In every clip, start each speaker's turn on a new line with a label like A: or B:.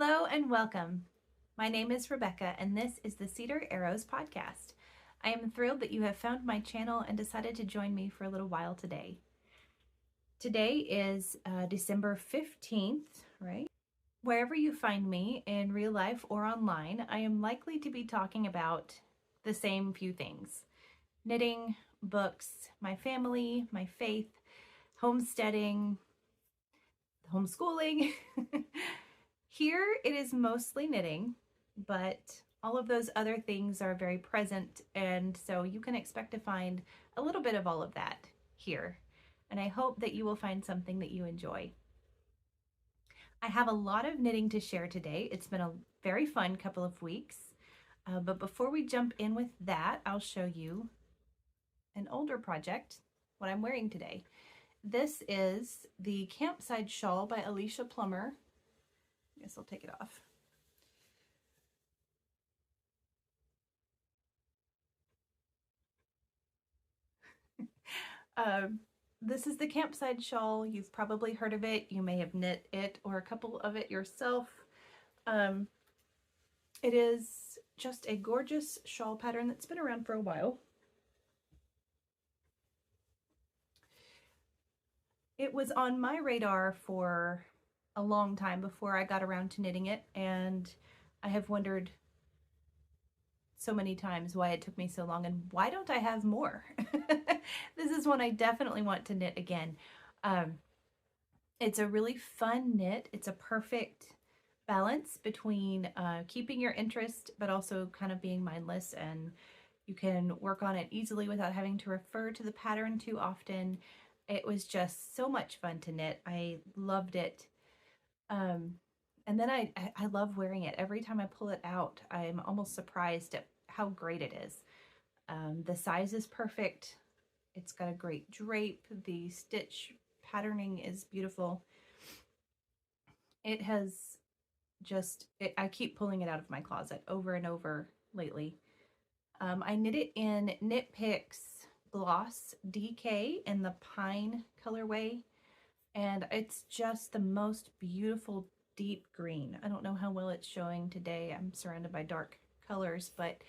A: Hello and welcome. My name is Rebecca and this is the Cedar Arrows Podcast. I am thrilled that you have found my channel and decided to join me for a little while today. Today is December 15th, right? Wherever you find me in real life or online, I am likely to be talking about the same few things. Knitting, books, my family, my faith, homesteading, homeschooling. Here it is mostly knitting, but all of those other things are very present, and so you can expect to find a little bit of all of that here. And I hope that you will find something that you enjoy. I have a lot of knitting to share today. It's been a very fun couple of weeks, but before we jump in with that, I'll show you an older project, what I'm wearing today. This is the Campside shawl by Alicia Plummer. I guess I'll take it off. This is the Campside shawl. You've probably heard of it. You may have knit it or a couple of it yourself. It is just a gorgeous shawl pattern that's been around for a while. It was on my radar for a long time before I got around to knitting it, and I have wondered so many times why it took me so long and why don't I have more. This is one I definitely want to knit again. It's a really fun knit. It's a perfect balance between keeping your interest but also kind of being mindless, and you can work on it easily without having to refer to the pattern too often. It was just so much fun to knit. I loved it. And then I love wearing it. Every time I pull it out, I'm almost surprised at how great it is. The size is perfect. It's got a great drape. The stitch patterning is beautiful. It has just, I keep pulling it out of my closet over and over lately. I knit it in Knitpicks Gloss DK in the Pine colorway. And it's just the most beautiful deep green. I don't know how well it's showing today. I'm surrounded by dark colors, but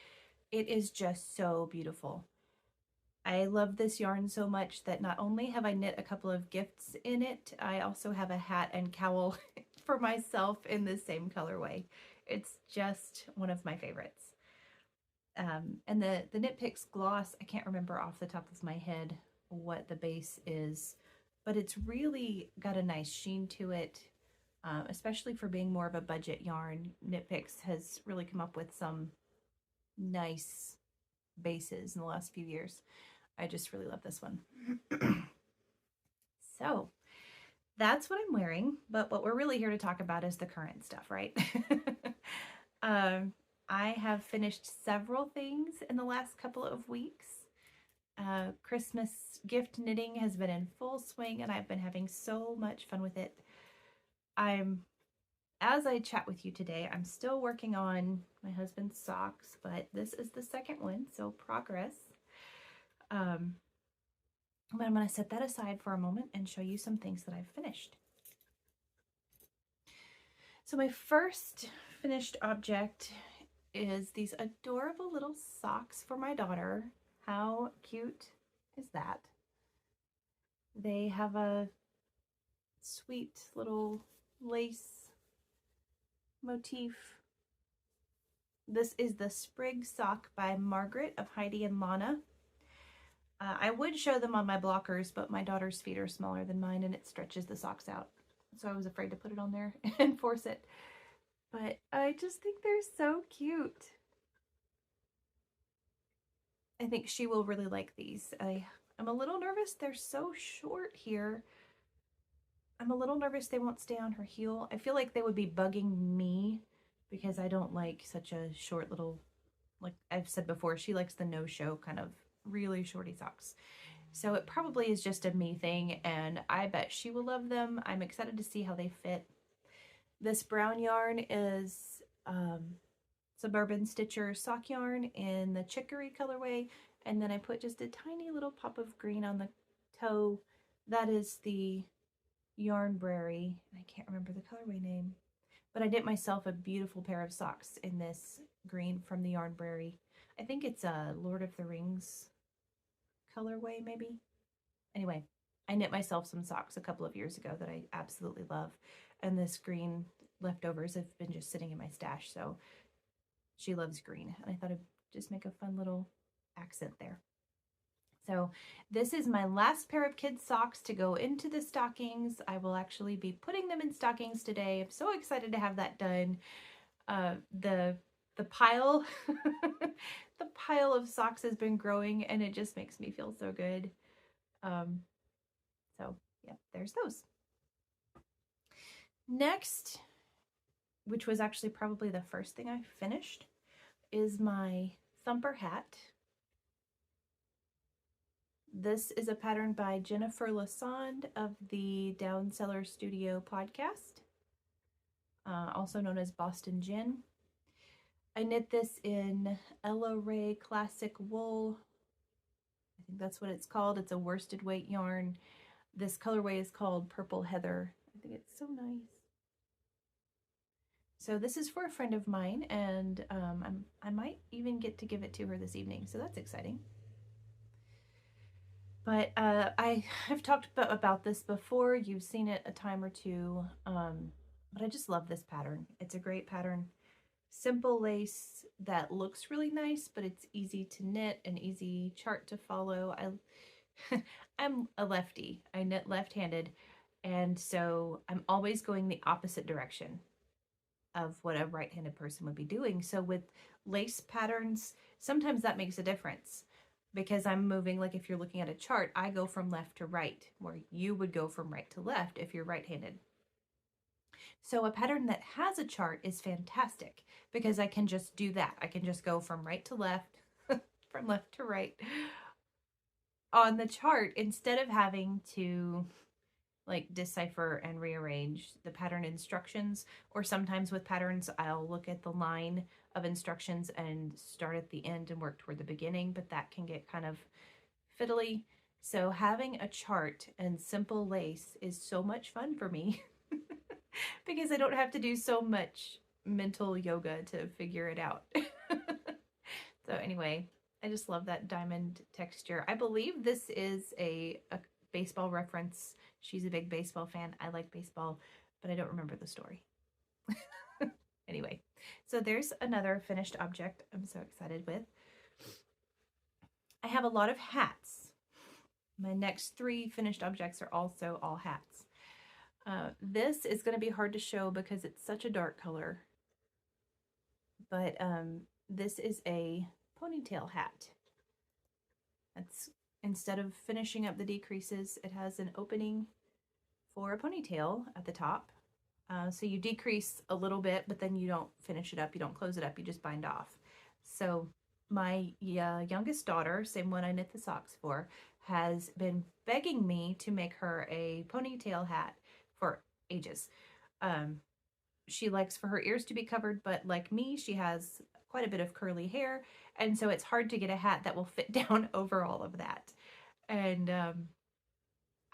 A: it is just so beautiful. I love this yarn so much that not only have I knit a couple of gifts in it, I also have a hat and cowl for myself in the same colorway. It's just one of my favorites. And the Knitpicks Gloss, I can't remember off the top of my head what the base is, but it's really got a nice sheen to it, especially for being more of a budget yarn. Knitpicks has really come up with some nice bases in the last few years. I just really love this one. So that's what I'm wearing, but what we're really here to talk about is the current stuff, right? I have finished several things in the last couple of weeks. Christmas gift knitting has been in full swing and I've been having so much fun with it. As I chat with you today, I'm still working on my husband's socks, but this is the second one, so progress. But I'm going to set that aside for a moment and show you some things that I've finished. So my first finished object is these adorable little socks for my daughter. How cute is that? They have a sweet little lace motif. This is the Sprig sock by Margaret of Heidi and Lana. I would show them on my blockers, but my daughter's feet are smaller than mine and it stretches the socks out. So I was afraid to put it on there and force it. But I just think they're so cute. I think she will really like these. I'm a little nervous. They're so short here. I'm a little nervous they won't stay on her heel. I feel like they would be bugging me because I don't like such a short little, like I've said before, she likes the no-show kind of really shorty socks. So it probably is just a me thing, and I bet she will love them. I'm excited to see how they fit. This brown yarn is Suburban Stitcher sock yarn in the chicory colorway, and then I put just a tiny little pop of green on the toe. That is the Yarnbrary. I can't remember the colorway name. But I knit myself a beautiful pair of socks in this green from the Yarnbrary. I think it's a Lord of the Rings colorway, maybe. Anyway, I knit myself some socks a couple of years ago that I absolutely love. And this green leftovers have been just sitting in my stash. So she loves green. And I thought I'd just make a fun little accent there. So this is my last pair of kids' socks to go into the stockings. I will actually be putting them in stockings today. I'm so excited to have that done. The pile, the pile of socks has been growing, and it just makes me feel so good. So yeah, there's those. Next, which was actually probably the first thing I finished, is my Thumper hat. This is a pattern by Jennifer Lassonde of the Down Cellar Studio podcast, also known as Boston Jen. I knit this in Ella Ray Classic Wool. I think that's what it's called. It's a worsted weight yarn. This colorway is called Purple Heather. I think it's so nice. So this is for a friend of mine, and I might even get to give it to her this evening, so that's exciting. But I have talked about this before. You've seen it a time or two, but I just love this pattern. It's a great pattern. Simple lace that looks really nice, but it's easy to knit, an easy chart to follow. I'm a lefty. I knit left-handed, and so I'm always going the opposite direction of what a right-handed person would be doing. So with lace patterns, sometimes that makes a difference, because I'm moving, like if you're looking at a chart, I go from left to right, where you would go from right to left if you're right-handed. So a pattern that has a chart is fantastic, because I can just do that. I can just go from right to left, from left to right on the chart, instead of having to like decipher and rearrange the pattern instructions. Or sometimes with patterns, I'll look at the line of instructions and start at the end and work toward the beginning, but that can get kind of fiddly. So having a chart and simple lace is so much fun for me because I don't have to do so much mental yoga to figure it out. So anyway, I just love that diamond texture. I believe this is a baseball reference. She's a big baseball fan. I like baseball, but I don't remember the story. Anyway, so there's another finished object I'm so excited with. I have a lot of hats. My next 3 finished objects are also all hats. This is going to be hard to show because it's such a dark color, but this is a ponytail hat. That's, instead of finishing up the decreases, it has an opening for a ponytail at the top. So you decrease a little bit, but then you don't finish it up, you don't close it up, you just bind off. So my youngest daughter, same one I knit the socks for, has been begging me to make her a ponytail hat for ages. She likes for her ears to be covered, but like me, she has quite a bit of curly hair, and so it's hard to get a hat that will fit down over all of that. And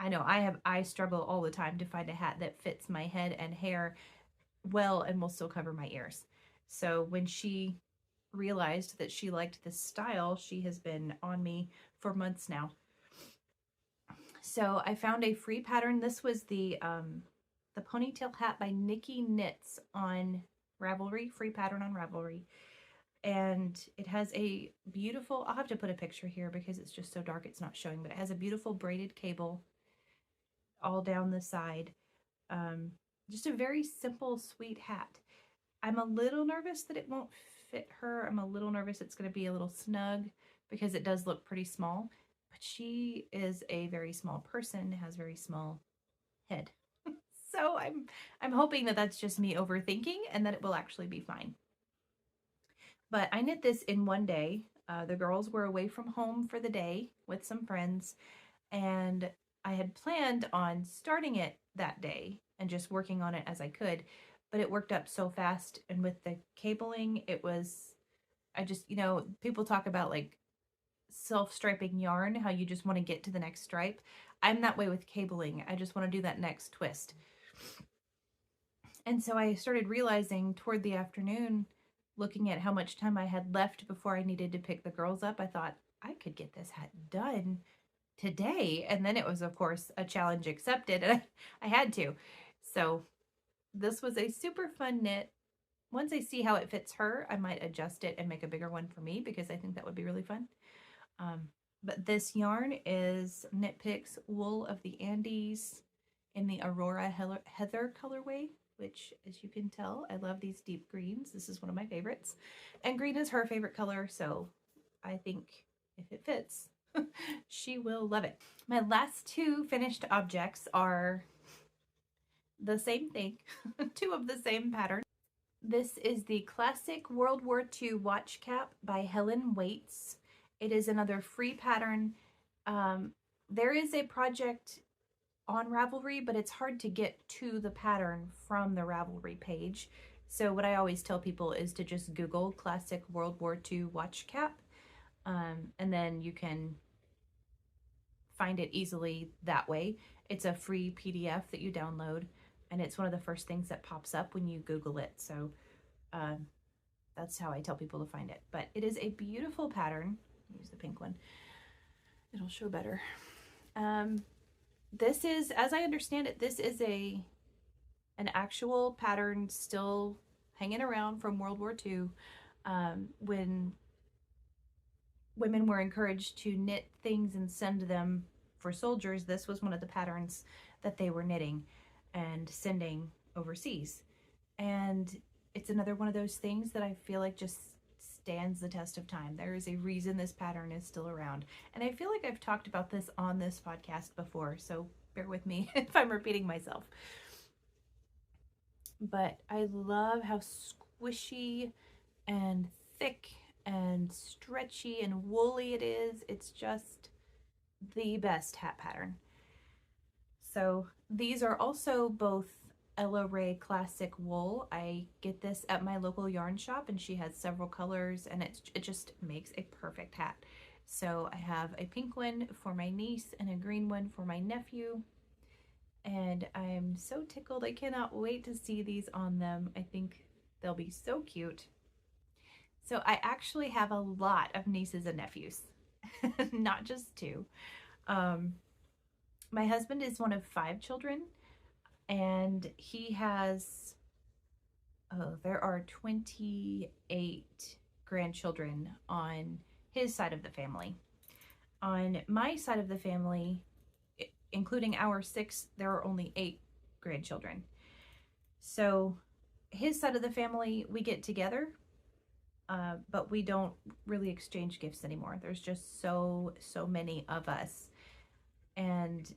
A: I know I struggle all the time to find a hat that fits my head and hair well and will still cover my ears. So when she realized that she liked this style, she has been on me for months now. So I found a free pattern. This was the ponytail hat by Nikki Knits on Ravelry, free pattern on Ravelry. And it has a beautiful, I'll have to put a picture here because it's just so dark it's not showing, but it has a beautiful braided cable all down the side. Just a very simple, sweet hat. I'm a little nervous that it won't fit her. I'm a little nervous it's going to be a little snug because it does look pretty small, but she is a very small person, has very small head. So I'm hoping that that's just me overthinking and that it will actually be fine. But I knit this in one day. The girls were away from home for the day with some friends, and I had planned on starting it that day and just working on it as I could, but it worked up so fast. And with the cabling, it was, I just, people talk about like self-striping yarn, how you just want to get to the next stripe. I'm that way with cabling. I just want to do that next twist. And so I started realizing toward the afternoon, looking at how much time I had left before I needed to pick the girls up, I thought, I could get this hat done today. And then it was, of course, a challenge accepted, and I had to. So this was a super fun knit. Once I see how it fits her, I might adjust it and make a bigger one for me, because I think that would be really fun. But this yarn is Knitpicks Wool of the Andes in the Aurora Heather colorway, which, as you can tell, I love these deep greens. This is one of my favorites. And green is her favorite color, so I think if it fits, she will love it. My last two finished objects are the same thing, two of the same pattern. This is the classic World War II watch cap by Helen Waits. It is another free pattern. There is a project on Ravelry, but it's hard to get to the pattern from the Ravelry page. So what I always tell people is to just Google classic World War II watch cap, and then you can find it easily that way. It's a free PDF that you download, and it's one of the first things that pops up when you Google it. So that's how I tell people to find it. But it is a beautiful pattern. Use the pink one. It'll show better. This is, as I understand it, this is an actual pattern still hanging around from World War II, when women were encouraged to knit things and send them for soldiers. This was one of the patterns that they were knitting and sending overseas. And it's another one of those things that I feel like just stands the test of time. There is a reason this pattern is still around. And I feel like I've talked about this on this podcast before, so bear with me if I'm repeating myself. But I love how squishy and thick and stretchy and woolly it is. It's just the best hat pattern. So these are also both Ella Rae Classic Wool. I get this at my local yarn shop, and she has several colors, and it just makes a perfect hat. So I have a pink one for my niece and a green one for my nephew, and I'm so tickled. I cannot wait to see these on them. I think they'll be so cute. So I actually have a lot of nieces and nephews, not just two. My husband is one of 5 children, and he has, there are 28 grandchildren on his side of the family. On my side of the family, including our 6, there are only 8 grandchildren. So his side of the family, we get together, but we don't really exchange gifts anymore. There's just so many of us. And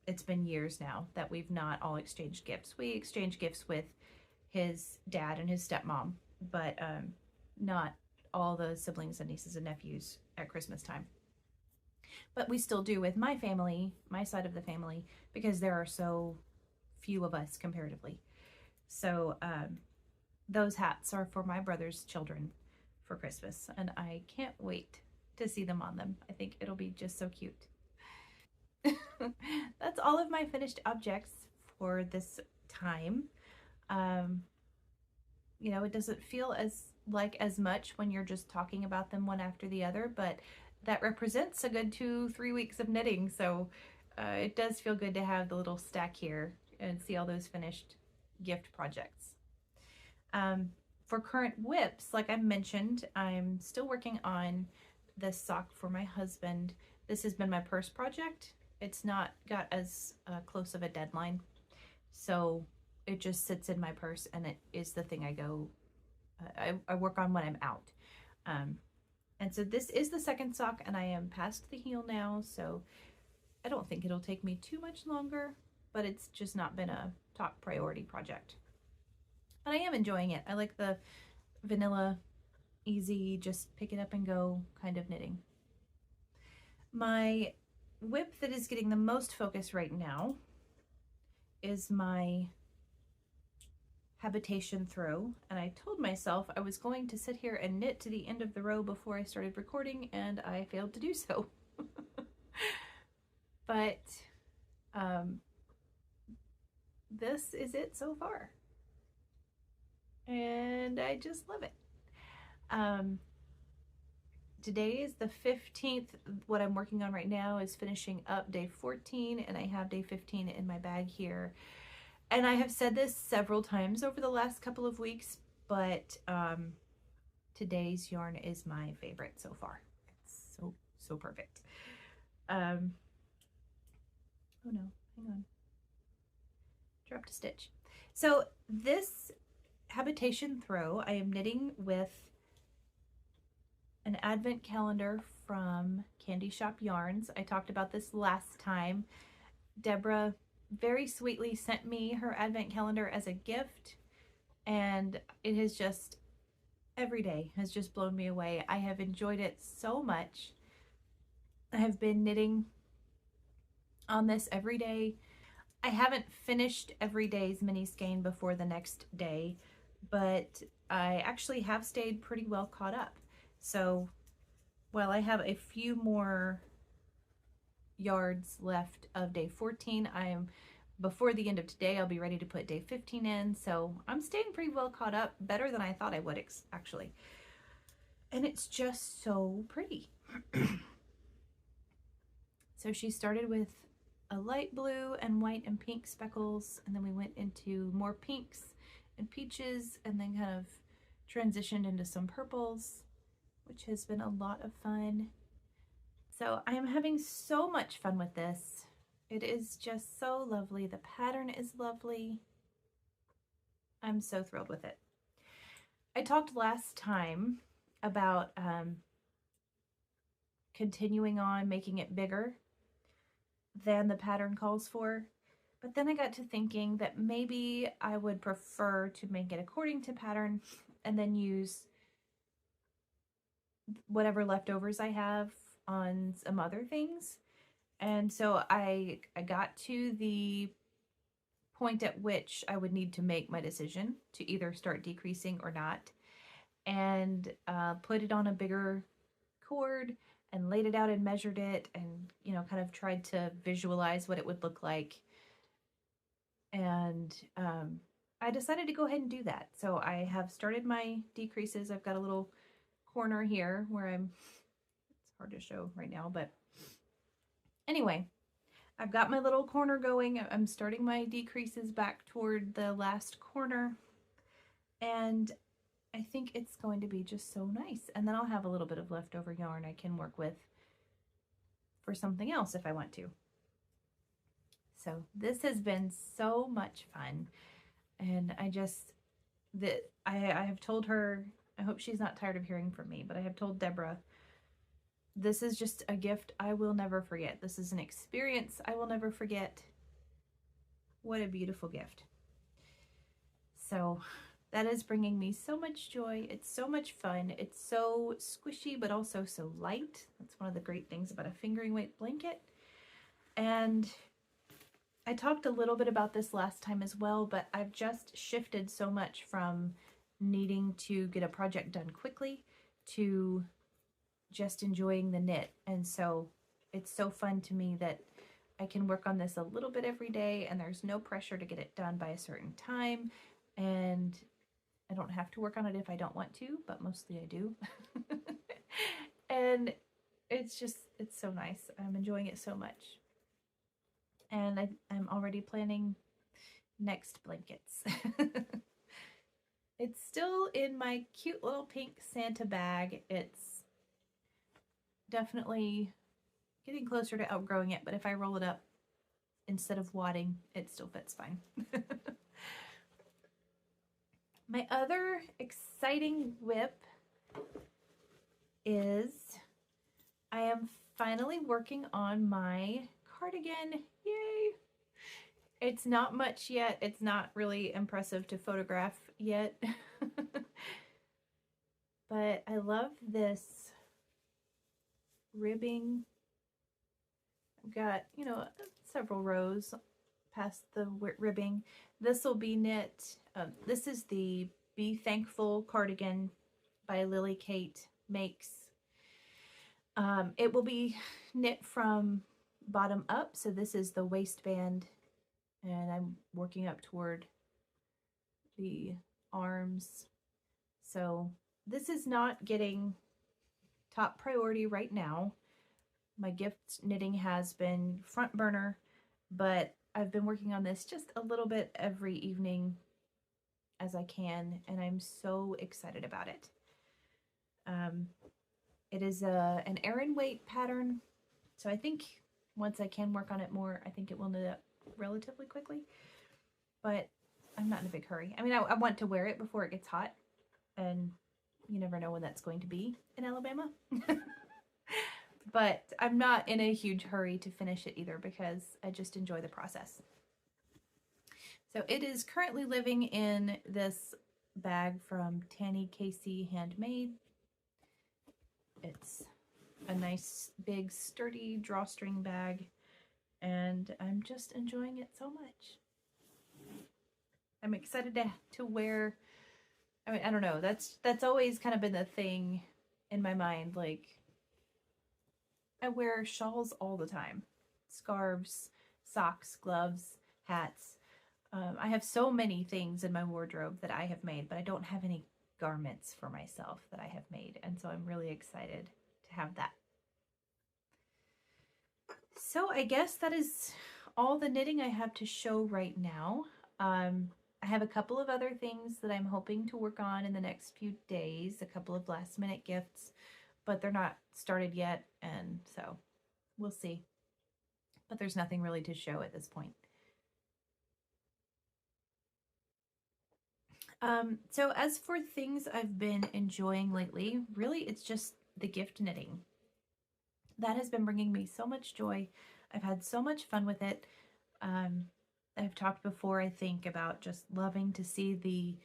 A: it's been years now that we've not all exchanged gifts. We exchange gifts with his dad and his stepmom, but not all the siblings and nieces and nephews at Christmas time. But we still do with my family, my side of the family, because there are so few of us comparatively. So those hats are for my brother's children for Christmas, and I can't wait to see them on them. I think it'll be just so cute. That's all of my finished objects for this time. You know, it doesn't feel as much when you're just talking about them one after the other, but that represents a good 2-3 weeks of knitting, so it does feel good to have the little stack here and see all those finished gift projects. For current whips, like I mentioned, I'm still working on this sock for my husband. This has been my purse project. It's not got as close of a deadline, so it just sits in my purse, and it is the thing I work on when I'm out. And so this is the second sock, and I am past the heel now, so I don't think it'll take me too much longer, but it's just not been a top priority project. But I am enjoying it. I like the vanilla, easy, just pick it up and go kind of knitting. My whip that is getting the most focus right now is my Habitation throw, and I told myself I was going to sit here and knit to the end of the row before I started recording, and I failed to do so. But this is it so far. and I just love it. Today is the 15th. What I'm working on right now is finishing up day 14, and I have day 15 in my bag here. And I have said this several times over the last couple of weeks, but today's yarn is my favorite so far. It's so perfect. Oh no, hang on. Dropped a stitch. So this Habitation throw, I am knitting with an advent calendar from Candy Shoppe Yarns. I talked about this last time. Deborah very sweetly sent me her advent calendar as a gift, and it has just, every day has just blown me away. I have enjoyed it so much. I have been knitting on this every day. I haven't finished every day's mini skein before the next day, but I actually have stayed pretty well caught up. So while I have a few more yards left of day 14, before the end of today, I'll be ready to put day 15 in. So I'm staying pretty well caught up, better than I thought I would actually. And it's just so pretty. So she started with a light blue and white and pink speckles, and then we went into more pinks and peaches, and then kind of transitioned into some purples, which has been a lot of fun. So I am having so much fun with this. It is just so lovely. The pattern is lovely. I'm so thrilled with it. I talked last time about continuing on making it bigger than the pattern calls for, but then I got to thinking that maybe I would prefer to make it according to pattern and then use whatever leftovers I have on some other things. And so I got to the point at which I would need to make my decision to either start decreasing or not, and put it on a bigger cord and laid it out and measured it, and kind of tried to visualize what it would look like. And I decided to go ahead and do that. So I have started my decreases. I've got a little corner here where it's hard to show right now, but anyway, I've got my little corner going. I'm starting my decreases back toward the last corner, and I think it's going to be just so nice. And then I'll have a little bit of leftover yarn I can work with for something else if I want to. So this has been so much fun, and I have told her, I hope she's not tired of hearing from me, but I have told Deborah, this is just a gift I will never forget. This is an experience I will never forget. What a beautiful gift. So that is bringing me so much joy. It's so much fun. It's so squishy, but also so light. That's one of the great things about a fingering weight blanket. And I talked a little bit about this last time as well, but I've just shifted so much from needing to get a project done quickly to just enjoying the knit. And so it's so fun to me that I can work on this a little bit every day, and there's no pressure to get it done by a certain time, and I don't have to work on it if I don't want to, but mostly I do. And it's so nice. I'm enjoying it so much. And I'm already planning next blankets. It's still in my cute little pink Santa bag. It's definitely getting closer to outgrowing it, but if I roll it up instead of wadding, it still fits fine. My other exciting whip is I am finally working on my cardigan. Yay! It's not much yet. It's not really impressive to photograph yet. But I love this ribbing. I've got, several rows past the ribbing. This will be knit. This is the Be Thankful cardigan by Lily Kate Makes. It will be knit from bottom up. So this is the waistband, and I'm working up toward the arms. So this is not getting top priority right now. My gift knitting has been front burner, but I've been working on this just a little bit every evening as I can, and I'm so excited about it. It is an Aran weight pattern, so I think once I can work on it more, I think it will knit up relatively quickly, but I'm not in a big hurry. I mean, I want to wear it before it gets hot, and you never know when that's going to be in Alabama. But I'm not in a huge hurry to finish it either because I just enjoy the process. So it is currently living in this bag from Tanny Casey Handmade. It's a nice big sturdy drawstring bag, and I'm just enjoying it so much. I'm excited to wear, I mean, I don't know, that's always kind of been the thing in my mind. Like, I wear shawls all the time, scarves, socks, gloves, hats. I have so many things in my wardrobe that I have made, but I don't have any garments for myself that I have made, and so I'm really excited to have that. So I guess that is all the knitting I have to show right now. I have a couple of other things that I'm hoping to work on in the next few days, a couple of last minute gifts, but they're not started yet, and so we'll see. But there's nothing really to show at this point. So as for things I've been enjoying lately, really it's just the gift knitting. That has been bringing me so much joy. I've had so much fun with it. I've talked before, I think, about just loving to see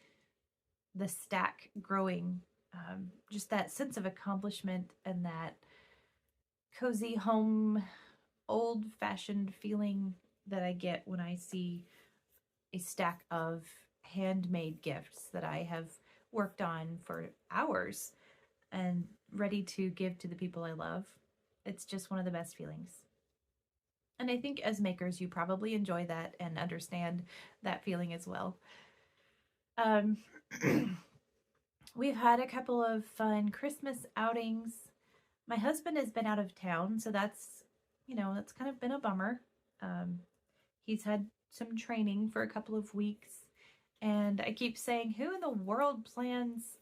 A: the stack growing. Just that sense of accomplishment and that cozy home, old-fashioned feeling that I get when I see a stack of handmade gifts that I have worked on for hours and ready to give to the people I love. It's just one of the best feelings. And I think as makers, you probably enjoy that and understand that feeling as well. We've had a couple of fun Christmas outings. My husband has been out of town, so that's kind of been a bummer. He's had some training for a couple of weeks, and I keep saying, who in the world plans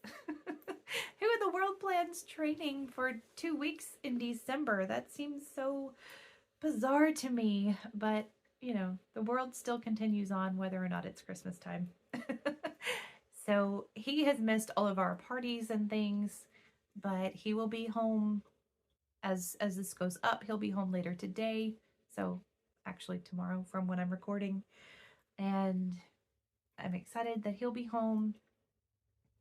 A: training for 2 weeks in December? That seems so bizarre to me, but the world still continues on whether or not it's Christmas time. So he has missed all of our parties and things, but he will be home as this goes up. He'll be home later today, so actually tomorrow from when I'm recording, and I'm excited that he'll be home,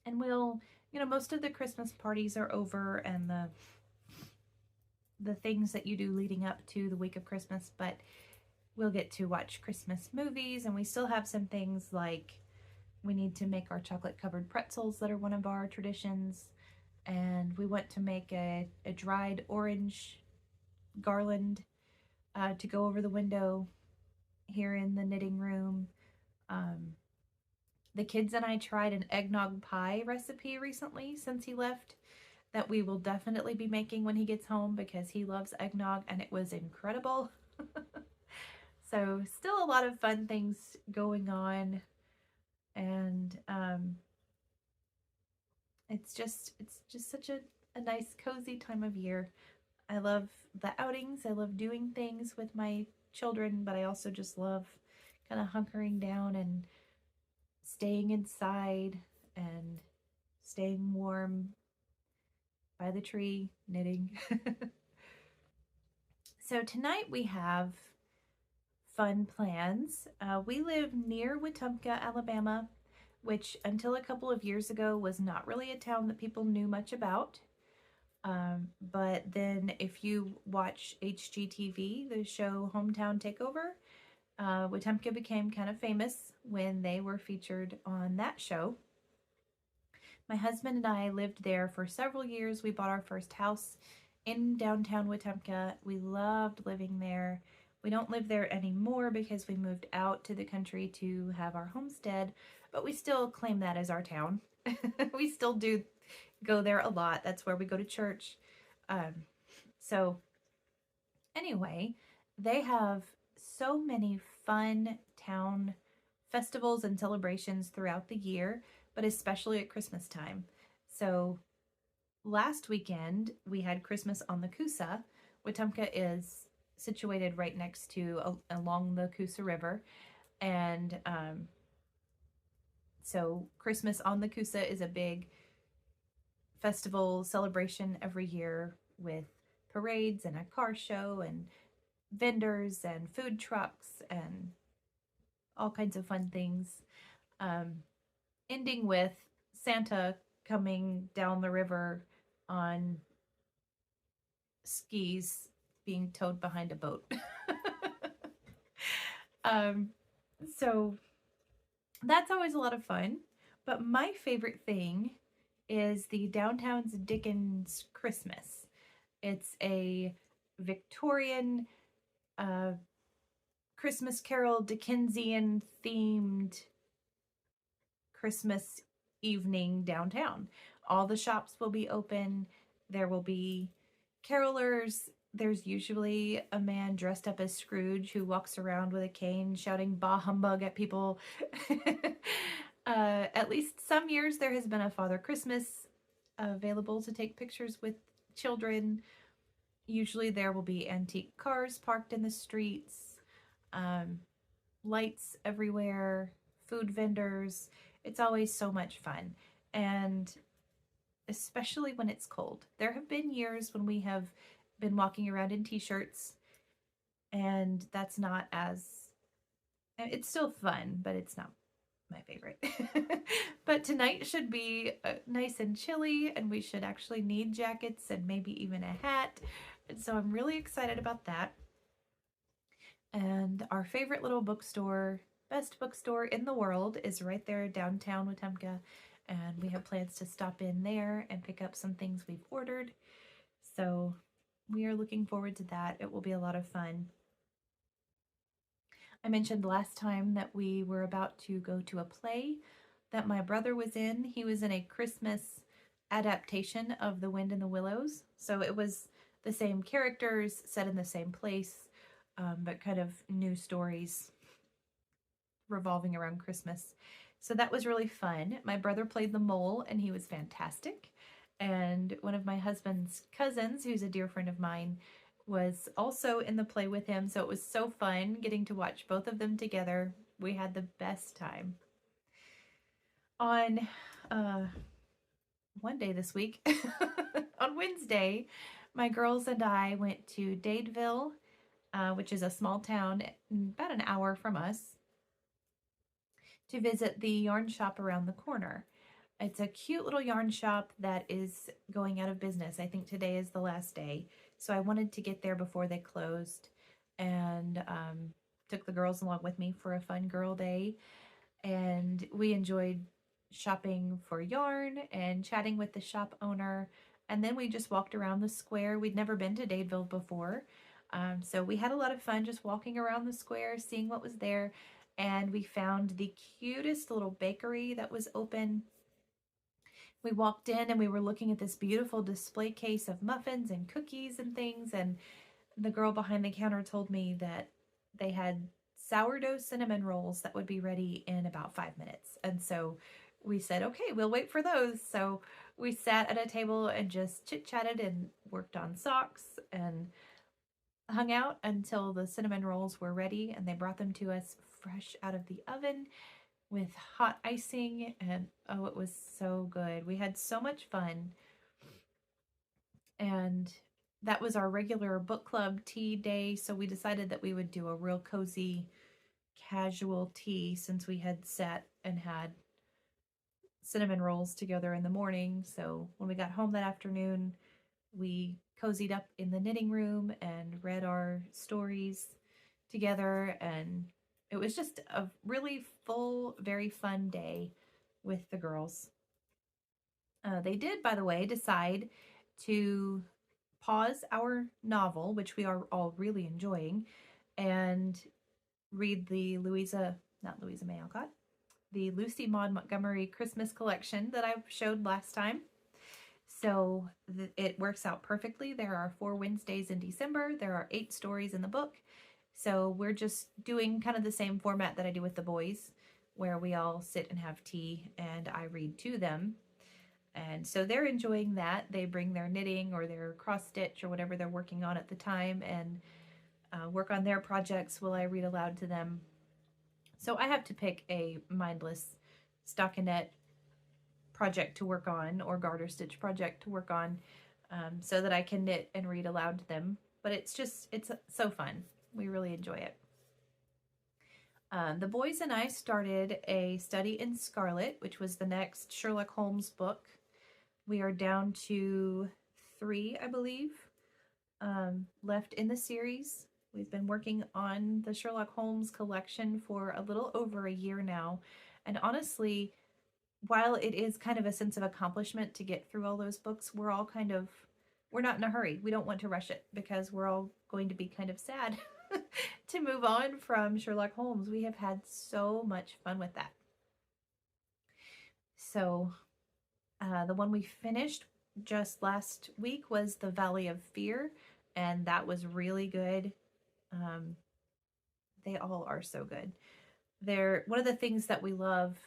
A: and we'll, most of the Christmas parties are over and the things that you do leading up to the week of Christmas, but we'll get to watch Christmas movies, and we still have some things like we need to make our chocolate covered pretzels that are one of our traditions, and we want to make a dried orange garland to go over the window here in the knitting room. The kids and I tried an eggnog pie recipe recently since he left that we will definitely be making when he gets home because he loves eggnog, and it was incredible. So still a lot of fun things going on, and it's just such a nice cozy time of year. I love the outings. I love doing things with my children, but I also just love kind of hunkering down and staying inside and staying warm by the tree, knitting. So tonight we have fun plans. We live near Wetumpka, Alabama, which until a couple of years ago was not really a town that people knew much about. But then if you watch HGTV, the show Hometown Takeover, Wetumpka became kind of famous when they were featured on that show. My husband and I lived there for several years. We bought our first house in downtown Wetumpka. We loved living there. We don't live there anymore because we moved out to the country to have our homestead, but we still claim that as our town. We still do go there a lot. That's where we go to church. So anyway, they have so many fun town festivals and celebrations throughout the year, but especially at Christmas time. So last weekend we had Christmas on the Coosa. Wetumpka is situated right next to along the Coosa River, and so Christmas on the Coosa is a big festival celebration every year with parades and a car show and vendors and food trucks and all kinds of fun things. Ending with Santa coming down the river on skis being towed behind a boat. So that's always a lot of fun. But my favorite thing is the Downtown's Dickens Christmas. It's a Victorian Christmas Carol Dickensian themed Christmas evening downtown. All the shops will be open. There will be carolers. There's usually a man dressed up as Scrooge who walks around with a cane shouting bah humbug at people. At least some years there has been a Father Christmas available to take pictures with children. Usually there will be antique cars parked in the streets, lights everywhere, food vendors. It's always so much fun, and especially when it's cold. There have been years when we have been walking around in t-shirts, and that's not as, it's still fun, but it's not my favorite. But tonight should be nice and chilly, and we should actually need jackets and maybe even a hat. And so I'm really excited about that. And our favorite little bookstore, best bookstore in the world, is right there downtown Wetumpka. And we have plans to stop in there and pick up some things we've ordered. So we are looking forward to that. It will be a lot of fun. I mentioned last time that we were about to go to a play that my brother was in. He was in a Christmas adaptation of The Wind in the Willows. So it was the same characters set in the same place, but kind of new stories revolving around Christmas. So that was really fun. My brother played the mole and he was fantastic. And one of my husband's cousins, who's a dear friend of mine, was also in the play with him. So it was so fun getting to watch both of them together. We had the best time. On one day this week, on Wednesday, my girls and I went to Dadeville, which is a small town about an hour from us, to visit the yarn shop around the corner. It's a cute little yarn shop that is going out of business. I think today is the last day. So I wanted to get there before they closed, and took the girls along with me for a fun girl day. And we enjoyed shopping for yarn and chatting with the shop owner. And then we just walked around the square. We'd never been to Dadeville before. So we had a lot of fun just walking around the square, seeing what was there. And we found the cutest little bakery that was open. We walked in and we were looking at this beautiful display case of muffins and cookies and things. And the girl behind the counter told me that they had sourdough cinnamon rolls that would be ready in about 5 minutes. And so we said, okay, we'll wait for those. So we sat at a table and just chit-chatted and worked on socks and hung out until the cinnamon rolls were ready, and they brought them to us fresh out of the oven with hot icing, and oh, it was so good. We had so much fun. And that was our regular book club tea day, so we decided that we would do a real cozy, casual tea since we had sat and had cinnamon rolls together in the morning. So when we got home that afternoon, we cozied up in the knitting room and read our stories together, and it was just a really full, very fun day with the girls. They did, by the way, decide to pause our novel, which we are all really enjoying, and read the the Lucy Maud Montgomery Christmas collection that I showed last time. So it works out perfectly. There are 4 Wednesdays in December. There are 8 stories in the book. So we're just doing kind of the same format that I do with the boys, where we all sit and have tea and I read to them. And so they're enjoying that. They bring their knitting or their cross stitch or whatever they're working on at the time and work on their projects while I read aloud to them. So I have to pick a mindless stockinette project to work on or garter stitch project to work on so that I can knit and read aloud to them. But it's so fun. We really enjoy it. The boys and I started a study in Scarlet, which was the next Sherlock Holmes book. We are down to 3, I believe, left in the series. We've been working on the Sherlock Holmes collection for a little over a year now. And honestly, while it is kind of a sense of accomplishment to get through all those books, we're not in a hurry. We don't want to rush it because we're all going to be kind of sad to move on from Sherlock Holmes. We have had so much fun with that. So the one we finished just last week was The Valley of Fear, and that was really good. They all are so good. One of the things that we love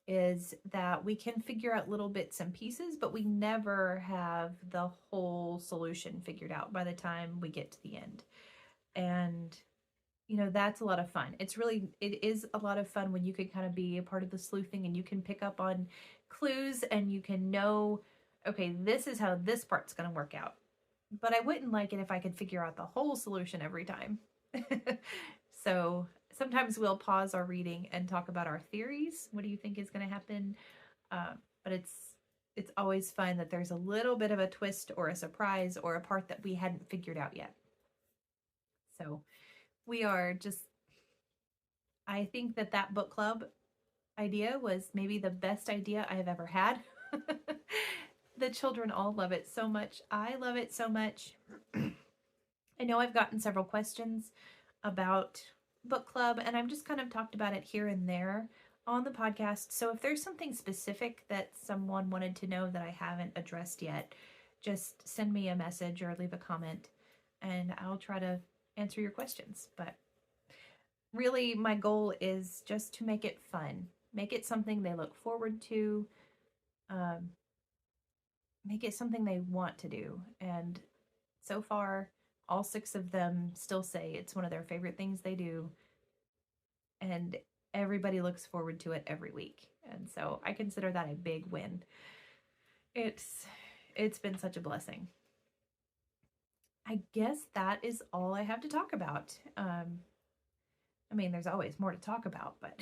A: is that we can figure out little bits and pieces, but we never have the whole solution figured out by the time we get to the end. And, that's a lot of fun. It is a lot of fun when you can kind of be a part of the sleuthing and you can pick up on clues and you can know, okay, this is how this part's going to work out. But I wouldn't like it if I could figure out the whole solution every time. So sometimes we'll pause our reading and talk about our theories. What do you think is going to happen? But it's always fun that there's a little bit of a twist or a surprise or a part that we hadn't figured out yet. So we are I think that book club idea was maybe the best idea I have ever had. The children all love it so much. I love it so much. I know I've gotten several questions about book club, and I've just kind of talked about it here and there on the podcast. So if there's something specific that someone wanted to know that I haven't addressed yet, just send me a message or leave a comment and I'll try to answer your questions. But really my goal is just to make it fun, make it something they look forward to, make it something they want to do. And so far, all 6 of them still say it's one of their favorite things they do. And everybody looks forward to it every week. And so I consider that a big win. It's been such a blessing. I guess that is all I have to talk about. There's always more to talk about, but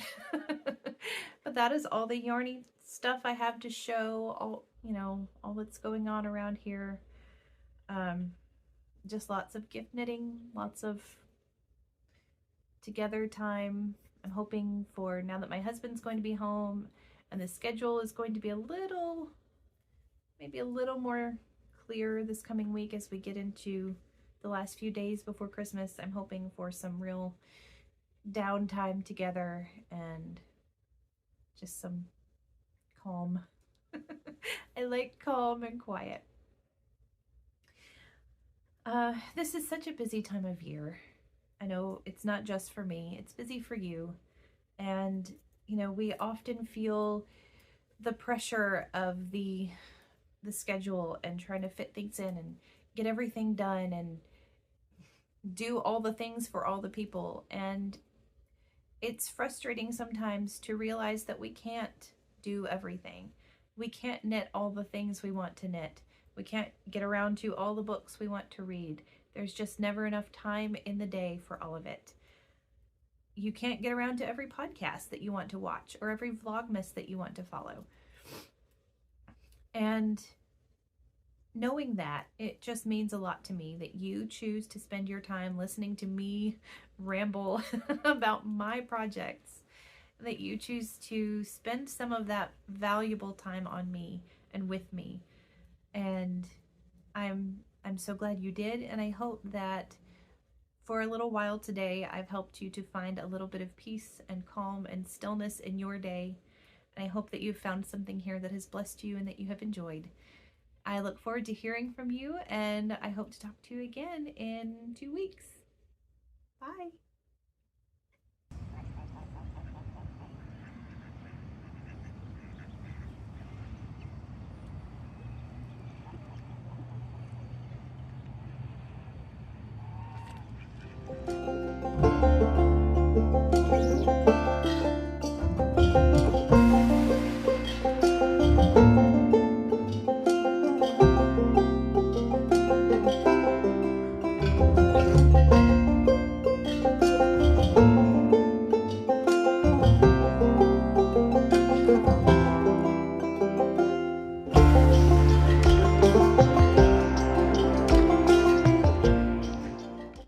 A: but that is all the yarny stuff I have to show, all that's going on around here. Just lots of gift knitting, lots of together time. I'm hoping for, now that my husband's going to be home and the schedule is going to be maybe a little more clear this coming week as we get into the last few days before Christmas, I'm hoping for some real downtime together and just some calm. I like calm and quiet. This is such a busy time of year. I know it's not just for me, it's busy for you. And, we often feel the pressure of the schedule and trying to fit things in and get everything done and do all the things for all the people. And it's frustrating sometimes to realize that we can't do everything. We can't knit all the things we want to knit. We can't get around to all the books we want to read. There's just never enough time in the day for all of it. You can't get around to every podcast that you want to watch or every Vlogmas that you want to follow. And knowing that, it just means a lot to me that you choose to spend your time listening to me ramble about my projects, that you choose to spend some of that valuable time on me and with me. And I'm so glad you did, and I hope that for a little while today, I've helped you to find a little bit of peace and calm and stillness in your day. And I hope that you've found something here that has blessed you and that you have enjoyed. I look forward to hearing from you, and I hope to talk to you again in 2 weeks. Bye.